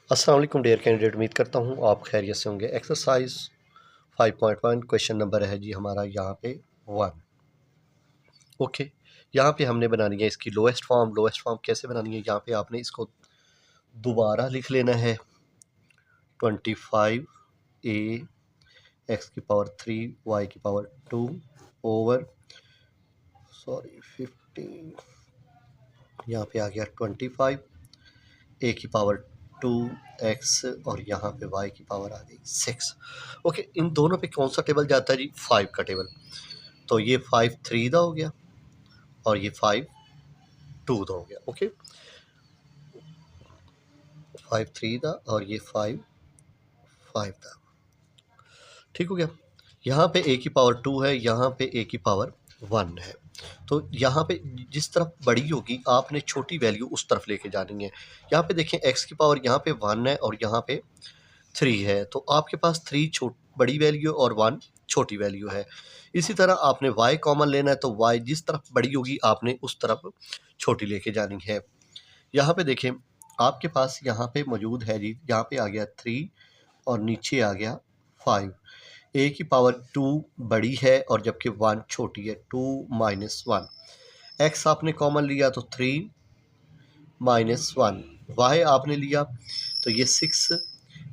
अस्सलाम वालेकुम dear candidate, उम्मीद करता हूँ आप खैरियत से होंगे। एक्सरसाइज 5.1 क्वेश्चन नंबर है जी हमारा यहाँ पे 1। ओके, यहाँ पे हमने बनानी है इसकी लोएस्ट फॉर्म। लोएस्ट फॉर्म कैसे बनानी है, यहाँ पे आपने इसको दोबारा लिख लेना है 25 a x की पावर 3 y की पावर 2 ओवर 15, यहाँ पे आ गया 25 a की पावर 2x और यहाँ पे y की पावर आ गई 6। ओके, इन दोनों पे कौन सा टेबल जाता है जी? 5 का टेबल। तो ये 5 3 दा हो गया और ये 5 2 दा हो गया। ओके, 5 3 दा और ये 5 5 दा, ठीक हो गया। यहाँ पे a की पावर 2 है, यहाँ पे a की पावर 1 है। तो यहाँ पे जिस तरफ बड़ी होगी आपने छोटी वैल्यू उस तरफ लेके जानी है। यहाँ पे देखें x की पावर यहाँ पे 1 है और यहाँ पे 3 है, तो आपके पास 3 बड़ी वैल्यू और 1 छोटी वैल्यू है। इसी तरह आपने y कॉमन लेना है, तो y जिस तरफ बड़ी होगी आपने उस तरफ छोटी लेके जानी है। यहाँ पे देखें आपके पास यहाँ पे मौजूद है जी, यहाँ पे आ गया 3 और नीचे आ गया 5। a की पावर 2 बड़ी है और जबकि 1 छोटी है, 2 माइनस 1। x आपने कॉमन लिया तो 3 माइनस 1। y आपने लिया तो ये 6,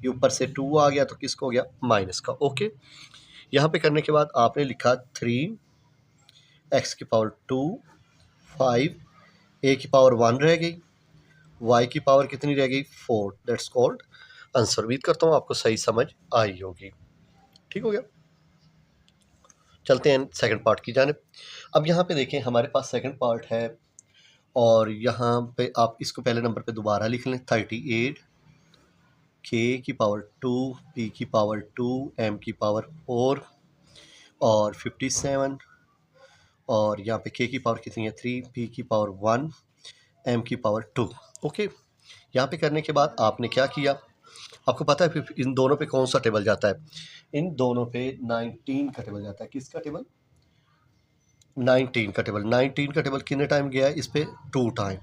ये ऊपर से 2 आ गया तो किसको हो गया? माइनस का। ओके, यहाँ पे करने के बाद आपने लिखा 3 x की पावर 2 5 a की पावर 1 रह गई, y की पावर कितनी रह गई? 4। That's called answer. उम्मीद करता हूँ आपको सही समझ आई होगी। ठीक हो गया, चलते हैं सेकंड पार्ट की जानिब। अब यहाँ पे देखें हमारे पास सेकंड पार्ट है और यहाँ पे आप इसको पहले नंबर पे दोबारा लिख लें। 38 k की पावर 2 p की पावर 2 m की पावर 4 और 57 और यहाँ पे k की पावर कितनी है? 3, p की पावर 1, m की पावर 2। ओके, यहाँ पे करने के बाद आपने क्या किया, आपको पता है फिर इन दोनों पे कौन सा टेबल जाता है? इन दोनों पे 19 का टेबल जाता है। किसका टेबल? 19 का टेबल। 19 का टेबल कितने टाइम गया है? इस पे 2 टाइम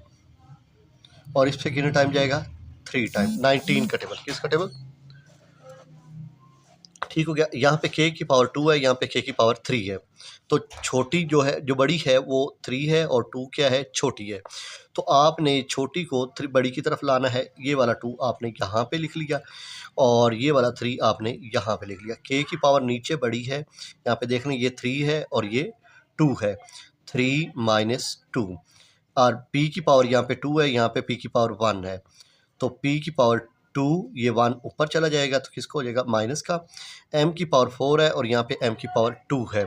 और इस पे कितने टाइम जाएगा? 3 टाइम। 19 का टेबल, किसका टेबल? ठीक हो गया। यहाँ पे k की पावर 2 है, यहाँ पे k की पावर 3 है, तो छोटी जो है, जो बड़ी है वो 3 है और 2 क्या है? छोटी है। तो आपने छोटी को बड़ी की तरफ लाना है। ये वाला 2 आपने यहाँ पे लिख लिया और ये वाला 3 आपने यहाँ पे लिख लिया। k की पावर नीचे बड़ी है, यहाँ पे देख लें ये 3 है और ये 2 है, 3 माइनस 2। और p की पावर यहाँ पे 2 है, यहाँ पे p की पावर 1 है, तो p की पावर 2, ये 1 ऊपर चला जाएगा तो किसको हो जाएगा? माइनस का। m की पावर 4 है और यहाँ पे m की पावर 2 है,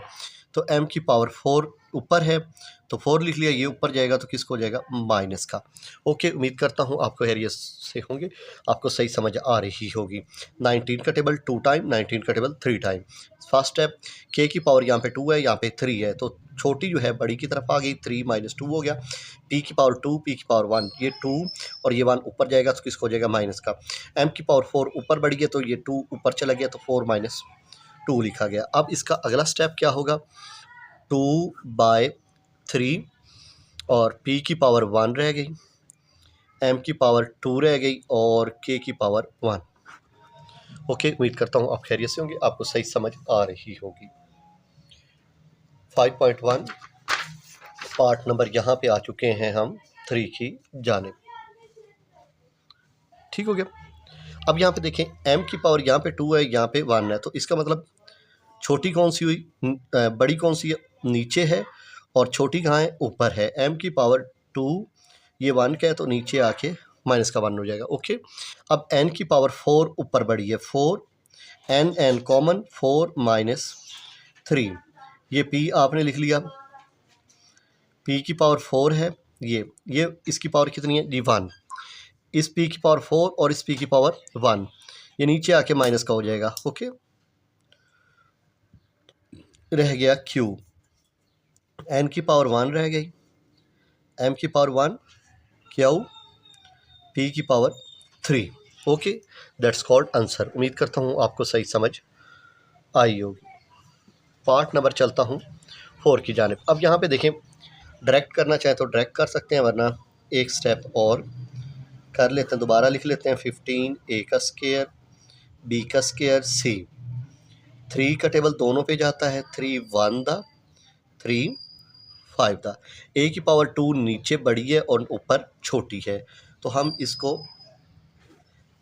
तो m की पावर 4 ऊपर है तो 4 लिख लिया, ये ऊपर जाएगा तो किसको हो जाएगा? माइनस का। ओके, उम्मीद करता हूँ आपको हैरियत से होंगे, आपको सही समझ आ रही होगी। 19 का टेबल 2 टाइम, 19 का table 3 time. First step, k की पावर यहाँ पे 2 है, यहाँ पे 3 है, तो छोटी जो है बड़ी की तरफ आ गई, 3 माइनस 2 हो गया। p की पावर 2, p की पावर 1, ये 2 और ये 1 ऊपर जाएगा तो किसको हो जाएगा? माइनस का। m की पावर 4 ऊपर बढ़ गया तो ये 2 ऊपर चला गया तो 4 माइनस 2 लिखा गया। अब इसका अगला स्टेप क्या होगा? 2/3 और p की पावर 1 रह गई, m की पावर 2 रह गई और k की पावर 1। ओके, उम्मीद करता हूँ आप खैरियत से होंगे, आपको सही समझ आ रही होगी। 5.1 पार्ट नंबर यहाँ पे आ चुके हैं हम 3 की जानिब। ठीक हो गया। अब यहाँ पे देखें m की पावर यहाँ पे 2 है, यहाँ पे 1 है, तो इसका मतलब छोटी कौन सी हुई? बड़ी कौन सी है? नीचे है और छोटी कहाँ है? ऊपर है। m की पावर 2, ये 1 का है तो नीचे आके माइनस का 1 हो जाएगा। ओके, अब n की पावर 4 ऊपर बड़ी है, 4 n कॉमन, 4 माइनस 3, ये p आपने लिख लिया। p की पावर 4 है, ये इसकी पावर कितनी है जी? 1। इस p की पावर 4 और इस p की पावर 1, ये नीचे आके माइनस का हो जाएगा। ओके, रह गया q, n की पावर 1 रह गई, m की पावर 1, q, p की power 3। Okay, that's called answer. उम्मीद करता हूँ आपको सही समझ आई होगी। पार्ट नंबर चलता हूँ 4 की जानिब। अब यहाँ पे देखें, डायरेक्ट करना चाहे तो डायरेक्ट कर सकते हैं, वरना एक स्टेप और कर लेते हैं, दोबारा लिख लेते हैं 15 ए का स्क्वायर बी का स्क्वायर सी। 3 का टेबल दोनों पे जाता है, 3 1 दा 3 5 दा। ए की पावर 2 नीचे बड़ी है और ऊपर छोटी है, तो हम इसको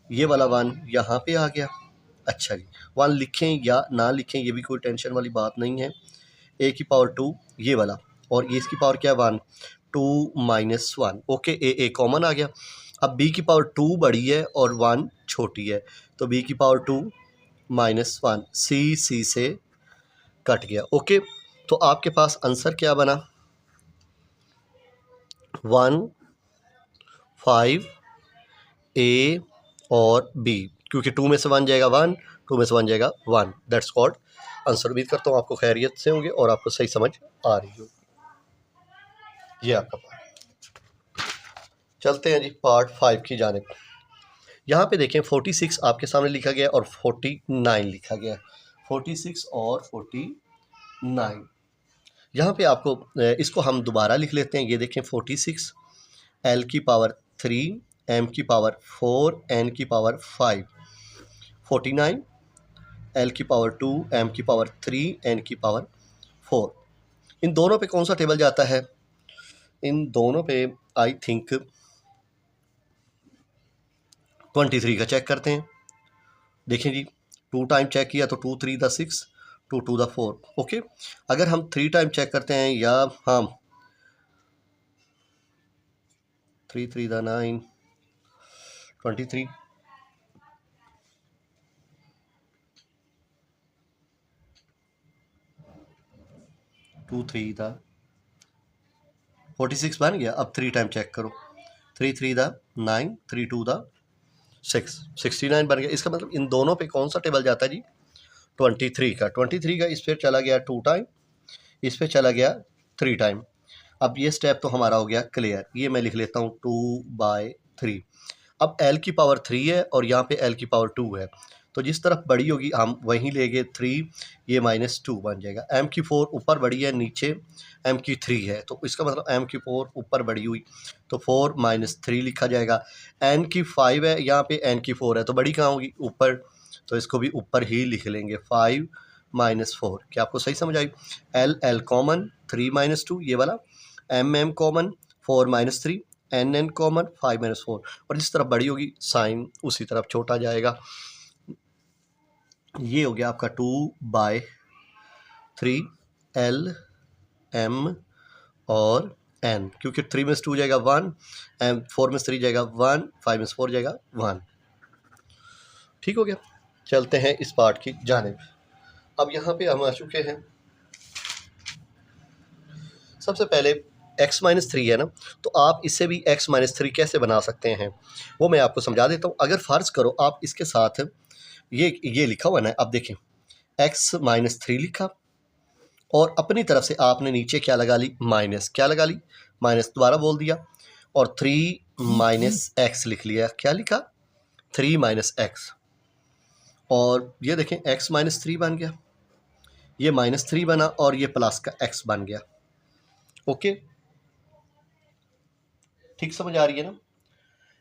ये वाला 1 यहाँ पे आ गया। अच्छा जी, 1 लिखें या ना लिखें ये भी कोई टेंशन वाली बात नहीं है। ए की पावर 2 ये वाला, और ये इसकी पावर क्या है 1, 2 माइनस 1। ओके, ए कॉमन आ गया। अब बी की पावर 2 बड़ी है और 1 छोटी है, तो बी की पावर 2 माइनस 1, सी से कट गया। ओके, तो आपके पास आंसर क्या बना, 1 5 ए और बी, क्योंकि 2 में से 1 जाएगा 1, 2 में से 1 जाएगा 1, दैट्स कॉल्ड आंसर। उम्मीद करता हूँ आपको खैरियत से होंगे और आपको सही समझ आ रही होगी। ये आपका पार्ट। चलते हैं जी पार्ट 5 की जानिब। यहाँ पे देखें 46 आपके सामने लिखा गया और 49 लिखा गया, 46 और 49। यहाँ पे आपको इसको हम दोबारा लिख लेते हैं। ये देखें 46 एल की पावर 3 एम की पावर 4 एन की पावर 5, 49 एल की पावर 2 एम की पावर 3 एन की पावर 4। इन दोनों पे कौन सा टेबल जाता है, इन दोनों पे आई थिंक 23 का चेक करते हैं। देखें जी 2 टाइम चेक किया तो 2 3 दा 6, 2 2 दा 4। ओके, अगर हम 3 टाइम चेक करते हैं या हम 3 3 दा 9, 23, 2 3 दा 46 बन गया। अब 3 टाइम चेक करो, 3 3 दा 9, 3 2 दा 6, 69 बन गया। इसका मतलब इन दोनों पे कौन सा टेबल जाता है जी, 23 का। 23 का इस पर चला गया 2 टाइम, इस पर चला गया 3 टाइम। अब ये स्टेप तो हमारा हो गया क्लियर। ये मैं लिख लेता हूँ 2/3। अब एल की पावर 3 है और यहाँ पे एल की पावर 2 है, तो जिस तरफ बड़ी होगी हम वहीं लेंगे 3, ये -2 बन जाएगा। एम की 4 ऊपर बड़ी है, नीचे एम की 3 है, तो इसका मतलब एम की 4 ऊपर बड़ी हुई, तो 4 -3 लिखा जाएगा। एन की 5 है, यहाँ पे एन की 4 है, तो बड़ी कहाँ होगी, ऊपर, तो इसको भी ऊपर ही लिख लेंगे 5 -4। क्या आपको सही समझ आई। एल कॉमन 3 -2 ये वाला, एम कॉमन 4 -3, एन कॉमन 5 -4, और जिस तरफ बड़ी होगी साइन उसी तरफ छोटा जाएगा। ये हो गया आपका 2/3 एल एम और एन, क्योंकि 3 में से 2 जाएगा 1, एम 4 में से 3 जाएगा 1, 5 में से 4 जाएगा 1। ठीक हो गया, चलते हैं इस पार्ट की जानिब। अब यहाँ पे हम आ चुके हैं, सबसे पहले x -3 है ना, तो आप इससे भी x -3 कैसे बना सकते हैं वो मैं आपको समझा देता हूँ। अगर फ़र्ज़ करो आप इसके साथ ये लिखा हुआ ना, अब देखें x -3 लिखा और अपनी तरफ से आपने नीचे क्या लगा ली, माइनस, क्या लगा ली, माइनस, दोबारा बोल दिया, और 3 - x लिख लिया। क्या लिखा, 3 - x, और ये देखें x -3 बन गया, ये -3 बना और ये प्लस का x बन गया। ओके, ठीक समझ आ रही है ना।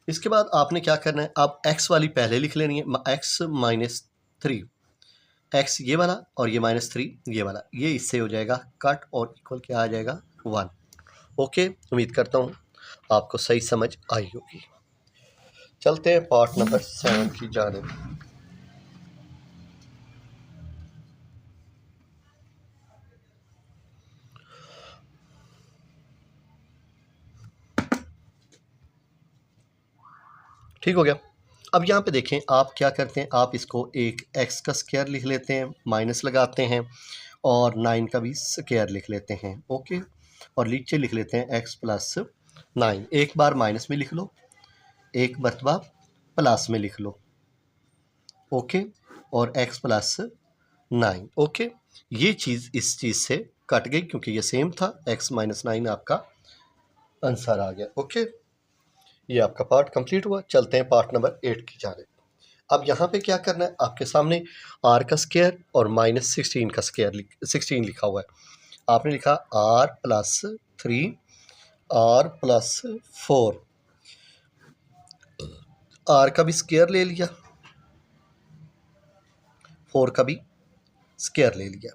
इसके बाद आपने क्या करना है, अब x वाली पहले लिख लेनी है, x -3, x ये वाला और ये -3 ये वाला, ये इससे हो जाएगा कट और इक्वल क्या आ जाएगा 1। ओके, उम्मीद करता हूँ आपको सही समझ आई होगी। चलते हैं पार्ट नंबर 7 की जानिब। ठीक हो गया। अब यहाँ पे देखें आप क्या करते हैं, आप इसको एक x का स्क्वायर लिख लेते हैं, माइनस लगाते हैं, और 9 का भी स्क्वायर लिख लेते हैं। ओके, और नीचे लिख लेते हैं x + 9। एक बार माइनस में लिख लो, एक मरतबा प्लस में लिख लो। ओके, और x + 9। ओके, ये चीज़ इस चीज़ से कट गई क्योंकि ये सेम था, x - 9 आपका आंसर आ गया। ओके, ये आपका पार्ट कंप्लीट हुआ। चलते हैं पार्ट नंबर 8 की जानिब। अब यहाँ पे क्या करना है, आपके सामने r का स्क्वायर और -16 का स्क्वायर 16 लिखा हुआ है। आपने लिखा r + 3 r + 4, आर का भी स्क्वायर ले लिया, 4 का भी स्क्वायर ले लिया,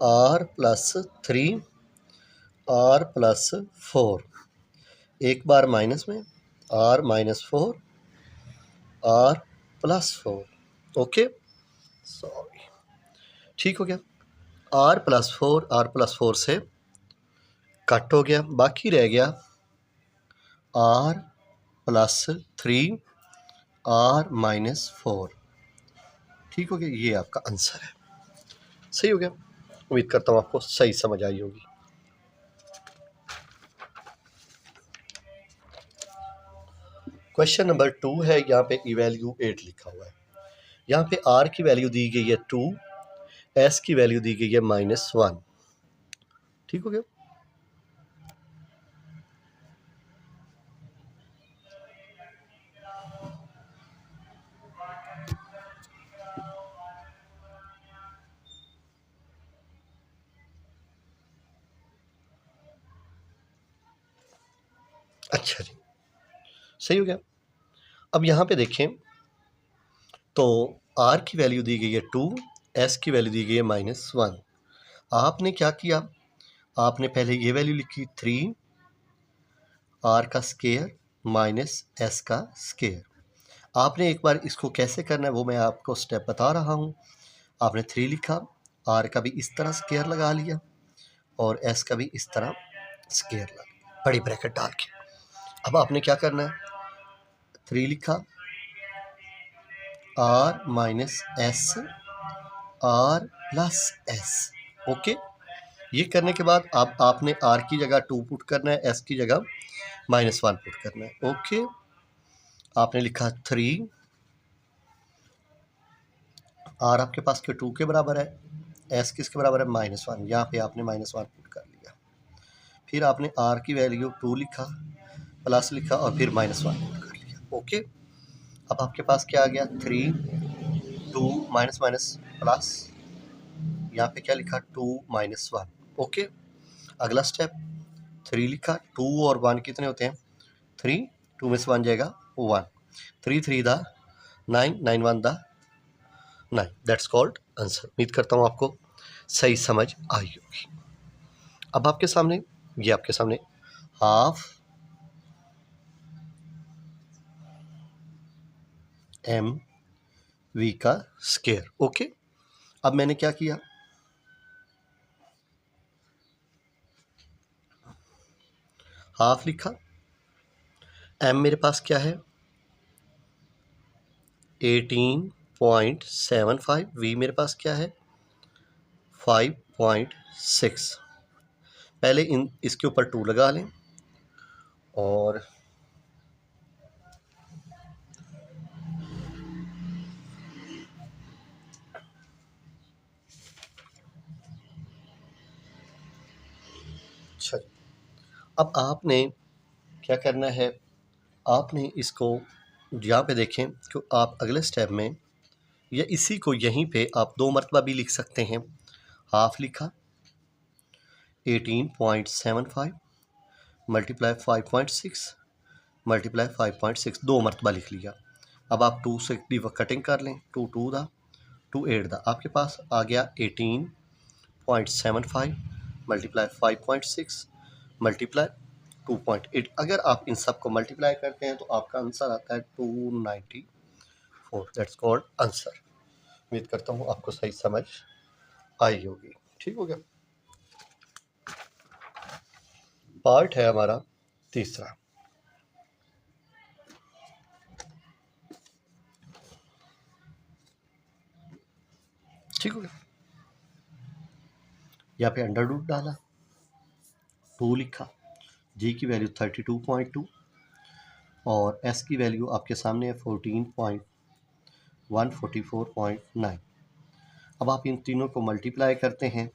आर प्लस 3 आर प्लस 4, एक बार माइनस में R minus 4 R plus 4, okay sorry, ठीक हो गया। आर प्लस 4 से कट हो गया, बाकी रह गया आर प्लस 3 आर माइनस 4, ठीक हो गया। ये आपका आंसर है, सही हो गया। उम्मीद करता हूँ आपको सही समझ आई होगी। क्वेश्चन नंबर 2 है, यहाँ पे ई वैल्यू 8 लिखा हुआ है। यहाँ पे आर की वैल्यू दी गई है 2, एस की वैल्यू दी गई है -1, ठीक हो गया। अच्छा जी, सही हो गया। अब यहाँ पे देखें तो आर की वैल्यू दी गई है 2, एस की वैल्यू दी गई है -1। आपने क्या किया, आपने पहले ये वैल्यू लिखी 3 आर का स्क्वायर माइनस एस का स्क्वायर। आपने एक बार इसको कैसे करना है वो मैं आपको स्टेप बता रहा हूँ। आपने 3 लिखा, आर का भी इस तरह स्क्वायर लगा लिया और एस का भी इस तरह स्क्वायर लगा लिया, बड़ी ब्रैकेट डाल के। अब आपने क्या करना है, 3 लिखा, R minus S R plus S, okay. ये करने के बाद अब आपने आर की जगह 2 पुट करना है, एस की जगह -1 पुट करना है, ओके। आपने लिखा 3, आर आपके पास के 2 के बराबर है, एस किसके बराबर है -1, यहाँ पे आपने -1 पुट कर लिया। फिर आपने आर की वैल्यू 2 लिखा, प्लस लिखा और फिर -1 पुट कर लिया, ओके। अब आपके पास क्या आ गया, 3 2 माइनस माइनस प्लस, यहाँ पे क्या लिखा 2 -1, ओके। अगला स्टेप 3 लिखा, 2 और 1 कितने होते हैं 3, 2 में से 1 जाएगा 1, 3 3 दा 9, 9 1 दा 9, दैट्स कॉल्ड आंसर। उम्मीद करता हूँ आपको सही समझ आई होगी। अब आपके सामने ये आपके सामने हाफ एम वी का स्क्वायर, ओके। अब मैंने क्या किया, हाफ लिखा, एम मेरे पास क्या है 18.75, वी मेरे पास क्या है 5.6। पहले इसके ऊपर 2 लगा लें और अच्छा, अब आपने क्या करना है, आपने इसको यहाँ पे देखें कि आप अगले स्टेप में या इसी को यहीं पे आप 2 मरतबा भी लिख सकते हैं। हाफ लिखा, 18.75 मल्टीप्लाई 5.6 मल्टीप्लाई 5.6, 2 मरतबा लिख लिया। अब आप 2 से कटिंग कर लें, 2 2 दा 2 8 दा, आपके पास आ गया 18.75 मल्टीप्लाई 5.6 मल्टीप्लाई 2.8। अगर आप इन सब को मल्टीप्लाई करते हैं तो आपका आंसर आता है 294, दैट्स कॉल्ड आंसर। उम्मीद करता हूँ आपको सही समझ आई होगी, ठीक हो गया। पार्ट है हमारा तीसरा, ठीक हो गया। यहाँ पे अंडर रूट डाला, 2 लिखा, जी की वैल्यू 32.2 और एस की वैल्यू आपके सामने है 14.144.9। अब आप इन तीनों को मल्टीप्लाई करते हैं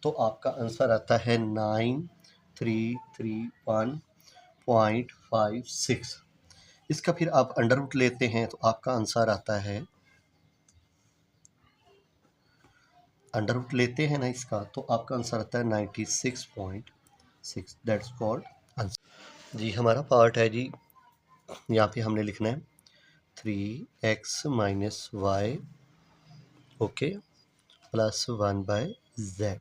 तो आपका आंसर आता है 9331.56। इसका फिर आप अंडर रूट लेते हैं तो आपका आंसर आता है, अंडर रूट लेते हैं ना इसका तो आपका आंसर आता है 96.6, दैट्स कॉल्ड आंसर। जी हमारा पार्ट है जी, यहाँ पे हमने लिखना है 3x minus Y, okay, plus 1/z।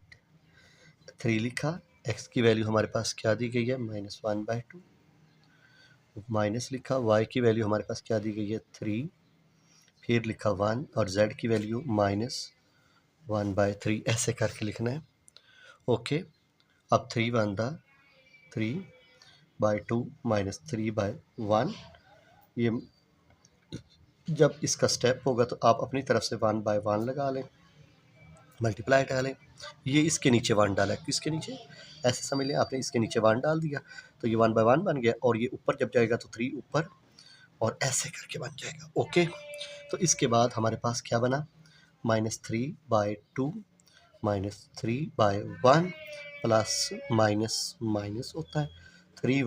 3 लिखा, x की वैल्यू हमारे पास क्या दी गई है, -1/2। माइनस लिखा, y की वैल्यू हमारे पास क्या दी गई है, 3। फिर लिखा 1 और z की वैल्यू -1/3, ऐसे करके लिखना है, ओके। अब 3 माइनस 3/1, ये जब इसका स्टेप होगा तो आप अपनी तरफ से 1/1 लगा लें, मल्टीप्लाई डालें। ये इसके नीचे 1 डाला है, किसके नीचे, ऐसे समझ लें आपने इसके नीचे 1 डाल दिया तो ये 1/1 बन गया, और ये ऊपर जब जाएगा तो 3 ऊपर, और ऐसे करके बन जाएगा, ओके। तो इसके बाद हमारे पास क्या बना, -3/2 -3/1 प्लस माइनस माइनस होता है, 3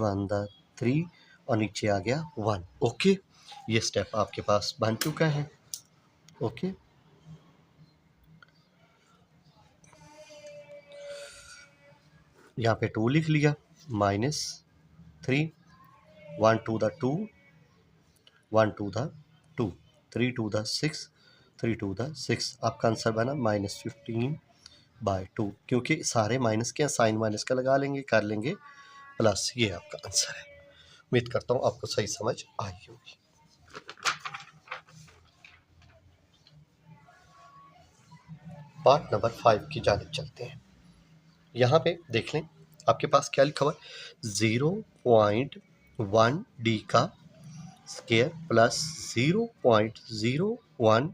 और नीचे आ गया 1, ओके। ये स्टेप आपके पास बन चुका है, ओके। यहाँ पे 2 लिख लिया, -3, 1 to the 2, 1 to the 2, 3 to the 6, 3 to the 6, आपका आंसर बना -15/2, क्योंकि सारे माइनस के साइन माइनस का लगा लेंगे, कर लेंगे प्लस, ये आपका आंसर है। उम्मीद करता हूँ आपको सही समझ आई होगी। पार्ट नंबर 5 की जानिब चलते हैं। यहाँ पे देख लें, आपके पास क्या लिखा हुआ है, 0.1 d का स्क्वायर प्लस 0.01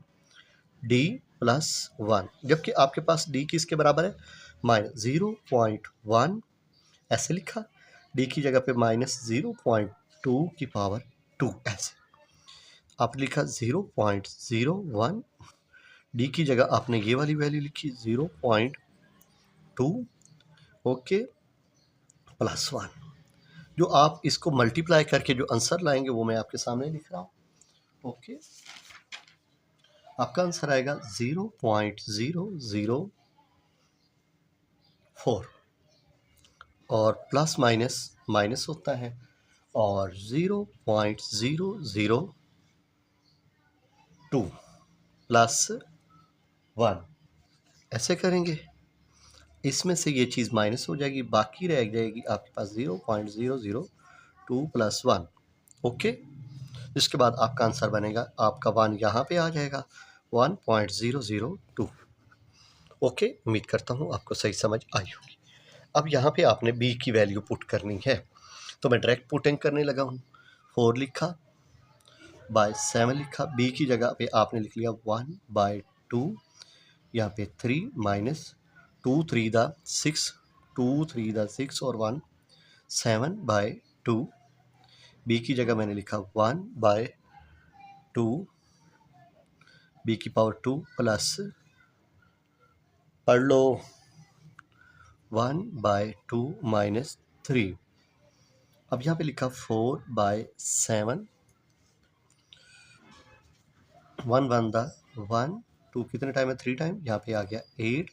d प्लस 1, जबकि आपके पास d किसके बराबर है, -0.1, ऐसे लिखा, d की जगह पे -0.2 की पावर 2, ऐसे आपने लिखा 0.01, d की जगह आपने ये वाली वैल्यू लिखी 0.2, ओके, प्लस 1। जो आप इसको मल्टीप्लाई करके जो आंसर लाएंगे वो मैं आपके सामने लिख रहा हूँ, ओके। आपका आंसर आएगा 0.004, और प्लस माइनस माइनस होता है, और 0.002 प्लस 1, ऐसे करेंगे, इसमें से ये चीज़ माइनस हो जाएगी, बाकी रह जाएगी आपके पास 0.002 प्लस 1, ओके। इसके बाद आपका आंसर बनेगा, आपका 1 यहाँ पे आ जाएगा, 1.002, ओके। उम्मीद करता हूँ आपको सही समझ आई होगी। अब यहाँ पे आपने b की वैल्यू पुट करनी है, तो मैं डायरेक्ट पुटिंग करने लगा हूँ। 4 लिखा, बाय 7 लिखा, b की जगह पे आपने लिख लिया 1/2, यहाँ पे 3 माइनस 2 3 दा 6, 2 3 दा 6 और 1, 7/2, b की जगह मैंने लिखा 1/2, b की पावर 2 प्लस, पढ़ लो, 1/2 माइनस 3। अब यहाँ पे लिखा 4/7, 1 1 दा 1, 2 कितने टाइम है, 3 टाइम, यहाँ पे आ गया 8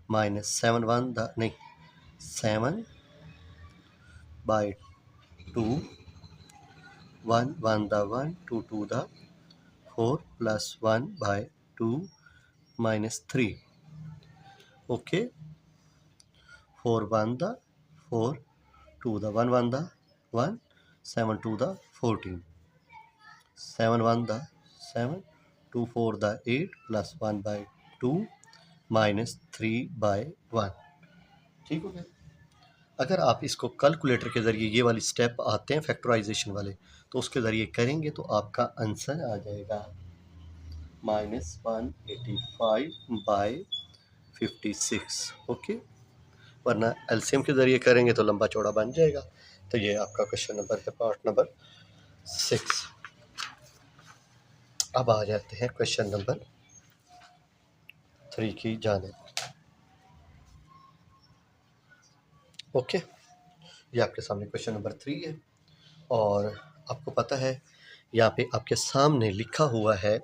माइनस 7 1 दा नहीं 7/2, 1 1 दा 1, 2 2 दा 4 प्लस 1/2 माइनस 3, ओके। 4 1 दा 4, 2 दा 1 1 दा 1, 7 2 दा 14, 7 1 दा 7, 2 4 दा 8 प्लस 1/2 माइनस 3/1, ठीक हो गया। अगर आप इसको कैलकुलेटर के ज़रिए ये वाली स्टेप आते हैं फैक्टराइजेशन वाले, तो उसके ज़रिए करेंगे तो आपका आंसर आ जाएगा -185/56, ओके। वरना एलसीएम के ज़रिए करेंगे तो लंबा चौड़ा बन जाएगा। तो ये आपका क्वेश्चन नंबर है, पार्ट नंबर 6। अब आ जाते हैं क्वेश्चन नंबर 3 की जानिब, ओके। ये आपके सामने क्वेश्चन नंबर 3 है, और आपको पता है यहाँ पे आपके सामने लिखा हुआ है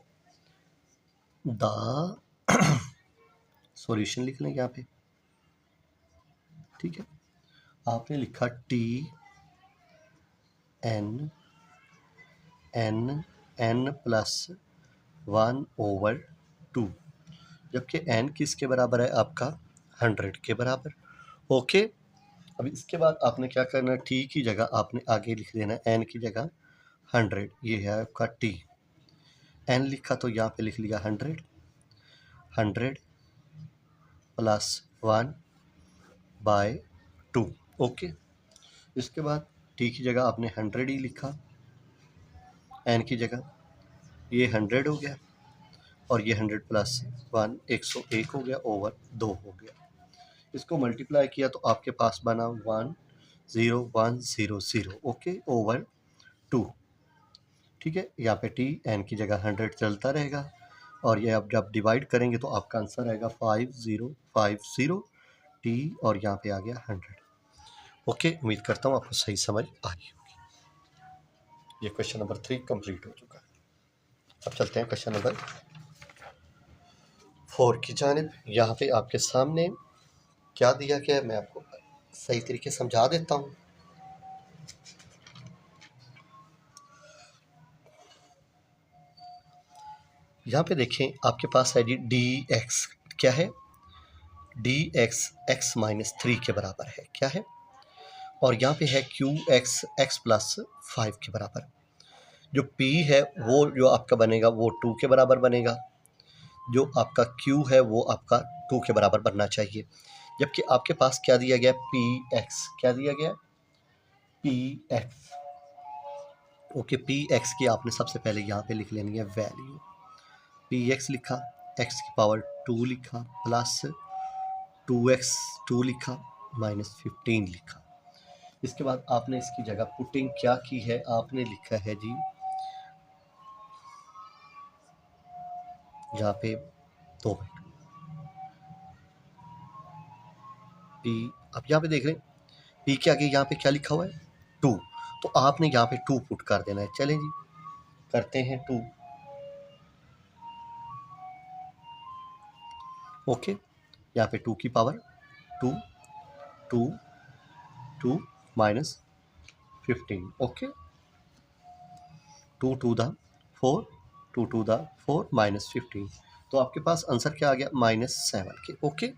द सॉल्यूशन लिख लें यहाँ पे, ठीक है। आपने लिखा TN n+1/2, जबकि n किसके बराबर है आपका 100 के बराबर। ओके, अब इसके बाद आपने क्या करना है, t की जगह आपने आगे लिख देना है n की जगह 100, ये है आपका t। n लिखा तो यहाँ पे लिख लिया 100 +1/2। ओके, इसके बाद t की जगह आपने 100 ही लिखा, n की जगह, ये 100 हो गया और ये 100 + 1 101 हो गया, ओवर 2 हो गया। इसको मल्टीप्लाई किया तो आपके पास बना 10100, ओके, ओवर 2। ठीक है, यहाँ पे t n की जगह 100 चलता रहेगा और ये अब जब डिवाइड करेंगे तो आपका आंसर आएगा 5050 t और यहाँ पे आ गया 100। ओके, उम्मीद करता हूँ आपको सही समझ आ गई होगी। ये क्वेश्चन नंबर 3 कंप्लीट हो चुका है। अब चलते हैं क्वेश्चन नंबर 4 की जानिब। यहाँ पे आपके सामने क्या दिया गया है मैं आपको सही तरीके से समझा देता हूँ। यहाँ पे देखें आपके पास है जी dx, क्या है, dx x-3 के बराबर है, क्या है, और यहाँ पे है qx x+5 के बराबर। जो p है वो जो आपका बनेगा वो 2 के बराबर बनेगा, जो आपका q है वो आपका 2 के बराबर बनना चाहिए, जबकि आपके पास क्या दिया गया, px, क्या दिया गया, px। ओके, px की आपने सबसे पहले यहाँ पे लिख लेनी है वैल्यू, px लिखा, x की पावर 2 लिखा, प्लस 2 लिखा, -15 लिखा। इसके बाद आपने इसकी जगह पुटिंग क्या की है, आपने लिखा है जी यहाँ पे 2 मिनट p, अब यहाँ पे देख रहे हैं p के आगे यहाँ पे क्या लिखा हुआ है 2, तो आपने यहाँ पे 2 पुट कर देना है। चलें जी, करते हैं 2। ओके, यहाँ पे 2 की पावर 2 2 2 -15, ओके, 2 2 दा 4 2 2 दा 4 -15, तो आपके पास आंसर क्या आ गया, -7 के। ओके,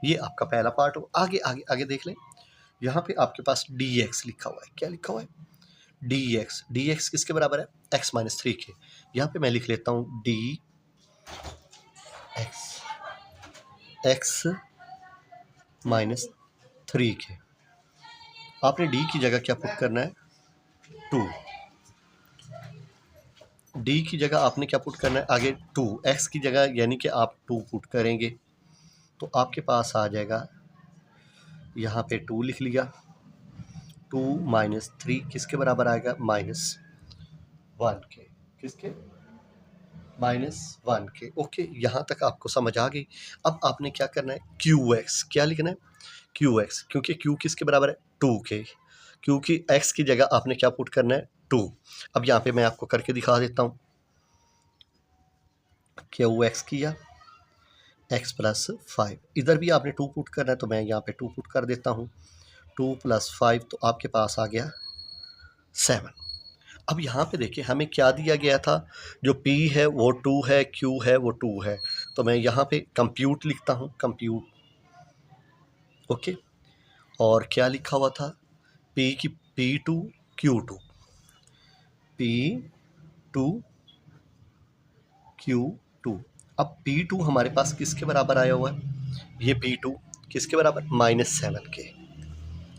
ये आपका पहला पार्ट हो। आगे आगे आगे देख लें, यहाँ पे आपके पास dx लिखा हुआ है, क्या लिखा हुआ है, dx किसके बराबर है, x-3 के। यहाँ पे मैं लिख लेता हूँ dx x-3 के। आपने d की जगह क्या पुट करना है, 2, d की जगह आपने क्या पुट करना है आगे 2, x की जगह यानी कि आप 2 पुट करेंगे तो आपके पास आ जाएगा, यहाँ पे 2 लिख लिया, 2 -3 किसके बराबर आएगा, -1 के, किसके, -1 के। ओके, यहाँ तक आपको समझ आ गई। अब आपने क्या करना है, qx, क्या लिखना है, qx, क्योंकि q किसके बराबर है, 2 के, क्योंकि x की जगह आपने क्या पुट करना है, 2। अब यहाँ पे मैं आपको करके दिखा देता हूँ, qx किया, x+5, इधर भी आपने 2 पुट करना है तो मैं यहाँ पे 2 पुट कर देता हूँ, 2 + 5 तो आपके पास आ गया 7। अब यहाँ पे देखिए हमें क्या दिया गया था, जो p है वो 2 है, q है वो 2 है, तो मैं यहाँ पे कंप्यूट लिखता हूँ, कंप्यूट। ओके, और क्या लिखा हुआ था, p की p2 q2, p2 q2। अब p2 हमारे पास किसके बराबर आया हुआ है, ये p2 किसके बराबर, -7 के,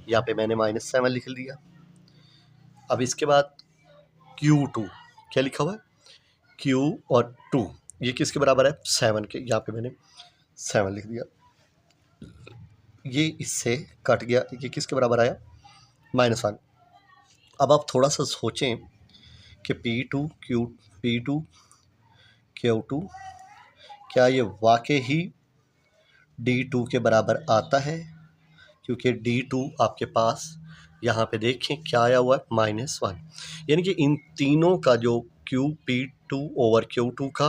यहाँ पे मैंने -7 लिख लिया। अब इसके बाद q2 क्या लिखा हुआ है, q और 2 ये किसके बराबर है, 7 के, यहाँ पे मैंने 7 लिख दिया, ये इससे कट गया, ये किसके बराबर आया, -1। अब आप थोड़ा सा सोचें कि P2 Q2 क्या ये वाकई ही D2 के बराबर आता है, क्योंकि D2 आपके पास यहाँ पे देखें क्या आया हुआ है, -1, यानी कि इन तीनों का जो P2/Q2 का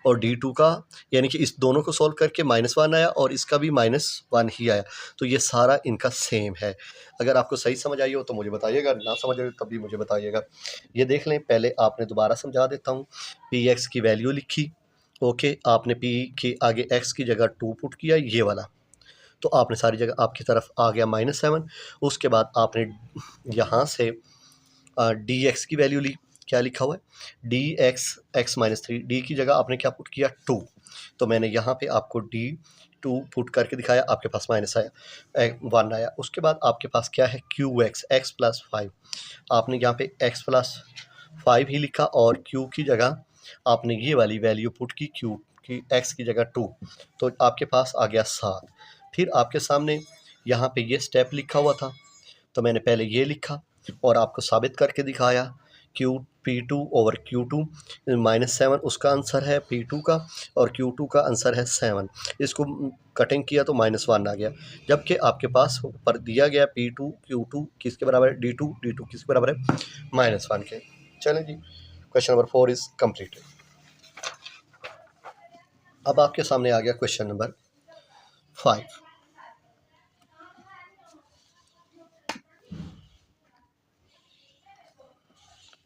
और D2 का, यानी कि इस दोनों को सॉल्व करके -1 आया और इसका भी -1 ही आया। तो ये सारा इनका सेम है। अगर आपको सही समझ आई हो तो मुझे बताइएगा, ना समझ आई हो तब भी मुझे बताइएगा। ये देख लें, पहले आपने दोबारा समझा देता हूँ। Px की वैल्यू लिखी, ओके, आपने P के आगे x की जगह 2 पुट किया, ये वाला, तो आपने सारी जगह आपकी तरफ आ गया -7। उसके बाद आपने यहाँ से dx की वैल्यू ली, क्या लिखा हुआ है dx x-3, d की जगह आपने क्या पुट किया 2, तो मैंने यहाँ पे आपको d2 पुट करके दिखाया, आपके पास माइनस आया 1 आया। उसके बाद आपके पास क्या है qx x+5, आपने यहाँ पे x+5 ही लिखा और q की जगह आपने ये वाली वैल्यू पुट की q की, x की जगह 2, तो आपके पास आ गया 7। फिर आपके सामने यहाँ पे ये स्टेप लिखा हुआ था, तो मैंने पहले ये लिखा और आपको साबित करके दिखाया P2/Q2 -7 उसका आंसर है P2 का और Q2 का आंसर है 7। इसको कटिंग किया तो -1 आ गया, जबकि आपके पास ऊपर दिया गया P2/Q2 किसके बराबर है D2 किसके बराबर है -1 के। चलें जी, क्वेश्चन नंबर 4 इज़ कम्प्लीटेड। अब आपके सामने आ गया क्वेश्चन नंबर 5।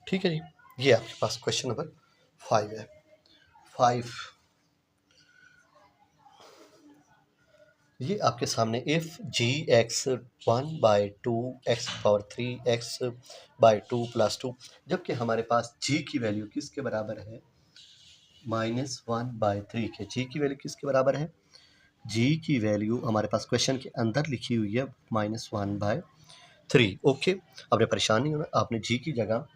ठीक है जी, ये आपके पास क्वेश्चन नंबर 5 है। 5 ये आपके सामने इफ़ g(x) 1/2 x⁴ x/2 + 2, जबकि हमारे पास g की वैल्यू किसके बराबर है -1/3 के। g की वैल्यू किसके बराबर है, g की वैल्यू हमारे पास क्वेश्चन के अंदर लिखी हुई है -1/3। ओके, आपने परेशान नहीं होना, आपने g की जगह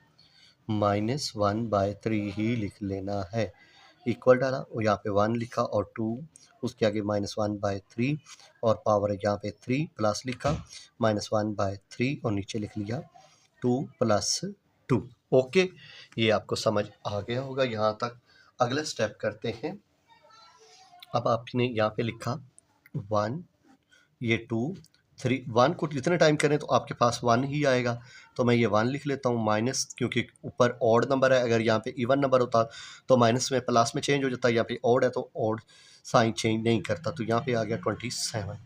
-1/3 ही लिख लेना है। इक्वल डाला और यहाँ पे 1 लिखा और 2, उसके आगे -1/3 और पावर यहाँ पे 3 प्लस लिखा -1/3 और नीचे लिख लिया 2 + 2। ओके, ये आपको समझ आ गया होगा यहाँ तक। अगला स्टेप करते हैं। अब आपने यहाँ पे लिखा 1, ये 2, 3, 1 को जितने टाइम करें तो आपके पास 1 ही आएगा, तो मैं ये 1 लिख लेता हूँ माइनस, क्योंकि ऊपर ऑड नंबर है, अगर यहाँ पे इवन नंबर होता तो माइनस में प्लस में चेंज हो जाता है, यहाँ पे ऑड है तो ऑड साइन चेंज नहीं करता, तो यहाँ पे आ गया 27।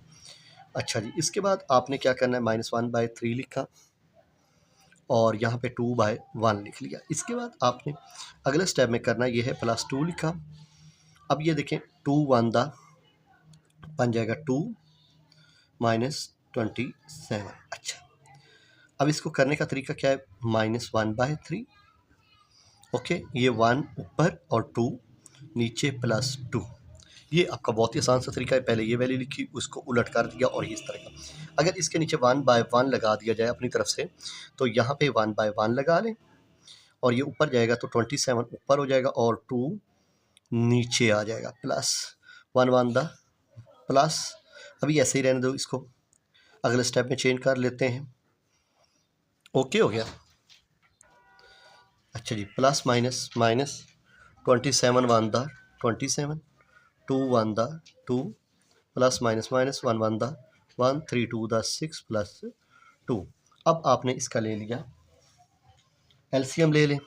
अच्छा जी, इसके बाद आपने क्या करना है -1/3 लिखा और यहाँ पे 2/1 लिख लिया। इसके बाद आपने अगले स्टेप में करना ये है +2 लिखा। अब ये देखें 2 1 दा बन जाएगा 2 -27। अच्छा, अब इसको करने का तरीका क्या है -1/3। ओके, ये 1 ऊपर और 2 नीचे +2, ये आपका बहुत ही आसान सा तरीका है। पहले ये वैल्यू लिखी, उसको उलट कर दिया और इस तरह का। अगर इसके नीचे 1/1 लगा दिया जाए अपनी तरफ से, तो यहाँ पे 1/1 लगा लें और ये ऊपर जाएगा तो 27 ऊपर हो जाएगा और 2 नीचे आ जाएगा, प्लस 1 1 दा प्लस। अभी ऐसे ही रहने दो इसको, अगले स्टेप में चेंज कर लेते हैं। ओके हो गया। अच्छा जी, प्लस माइनस माइनस 27 1 दा 27, 2 1 दा 2, प्लस माइनस माइनस 1 1 दा 1, 3 2 दा 6 +2। अब आपने इसका ले लिया, एलसीएम ले लें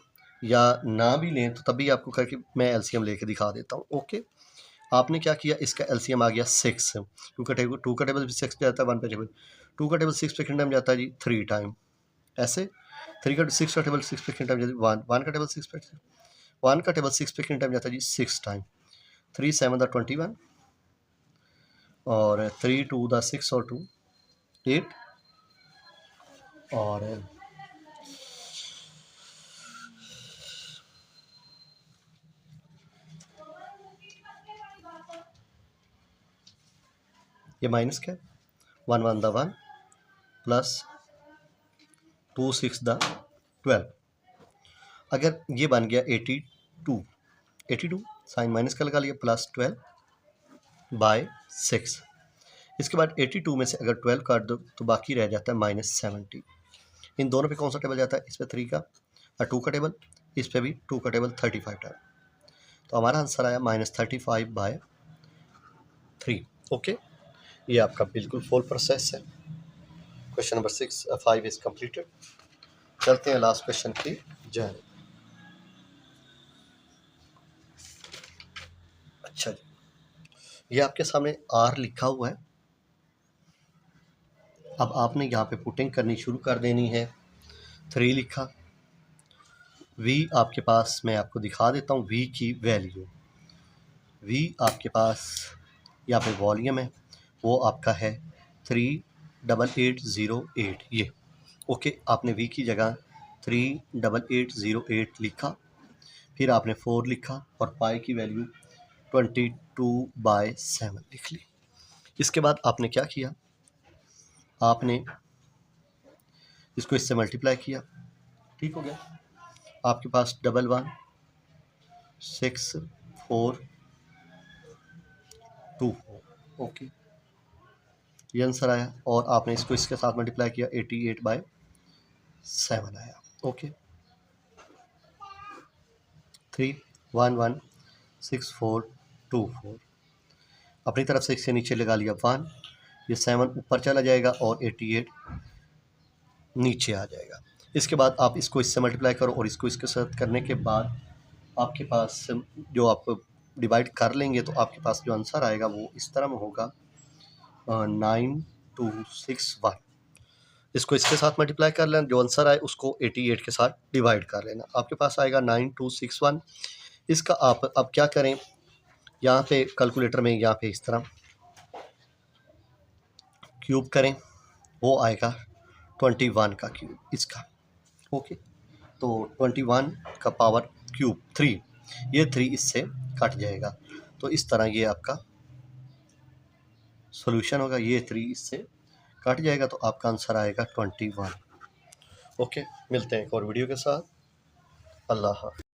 या ना भी लें तो तब भी आपको करके मैं एलसीएम लेके दिखा देता हूँ। ओके, आपने क्या किया, इसका एलसीएम आ गया 6, 2 का टेबल 6 पे जाता है, 1 पे टेबल 2 का टेबल 6 पे कितना टाइम जाता है जी 3 टाइम, ऐसे 3 का 6 का टेबल 6 पे कितना टाइम जाता है 1 का टेबल 6 पे 1 का टेबल 6 पे कितना टाइम जाता है जी 6 टाइम, 3 7 दा 21 और 3 2 दा 6 और 2 8 और ये माइनस क्या है 1 1 दा 1 प्लस 2 6 दा 12। अगर ये बन गया 82 साइन माइनस का लगा लिया +12/6। इसके बाद 82 में से अगर 12 काट दो तो बाकी रह जाता है -70। इन दोनों पे कौन सा टेबल जाता है, इस पे 3 का और 2 का टेबल, इस पे भी 2 का टेबल 35 टाइम, तो हमारा आंसर आया -35/3। ओके, ये आपका बिल्कुल फुल प्रोसेस है। Question number 5 is completed. चलते हैं लास्ट क्वेश्चन की जाने। अच्छा जी, ये आपके सामने R लिखा हुआ है। अब आपने यहाँ पे पुटिंग करनी शुरू कर देनी है। 3 लिखा, V आपके पास मैं आपको दिखा देता हूँ V की वैल्यू। V आपके पास यहाँ पे वॉल्यूम है, वो आपका है 38808 ये। ओके, आपने V की जगह 38808 लिखा, फिर आपने 4 लिखा और पाई की वैल्यू 22/7 लिख ली। इसके बाद आपने क्या किया, आपने इसको इससे मल्टीप्लाई किया। ठीक हो गया, आपके पास 116424। ओके, ये आंसर आया और आपने इसको इसके साथ मल्टीप्लाई किया 88/7 आया। ओके, 3116424 अपनी तरफ से इससे नीचे लगा लिया 1, ये 7 ऊपर चला जाएगा और 88 नीचे आ जाएगा। इसके बाद आप इसको इससे मल्टीप्लाई करो और इसको इसके साथ करने के बाद आपके पास जो आप डिवाइड कर लेंगे तो आपके पास जो आंसर आएगा वो इस तरह में होगा 9261। इसको इसके साथ मल्टीप्लाई कर लेना, जो आंसर आए उसको 88 के साथ डिवाइड कर लेना, आपके पास आएगा 9261। इसका आप अब क्या करें, यहाँ पे कैलकुलेटर में यहाँ पे इस तरह क्यूब करें, वो आएगा 21 का क्यूब इसका। ओके, तो 21 का पावर क्यूब 3, ये 3 इससे कट जाएगा, तो इस तरह ये आपका सॉल्यूशन होगा। ये 3 इससे कट जाएगा तो आपका आंसर आएगा 21। ओके, मिलते हैं एक और वीडियो के साथ। अल्लाह हाफ़िज़।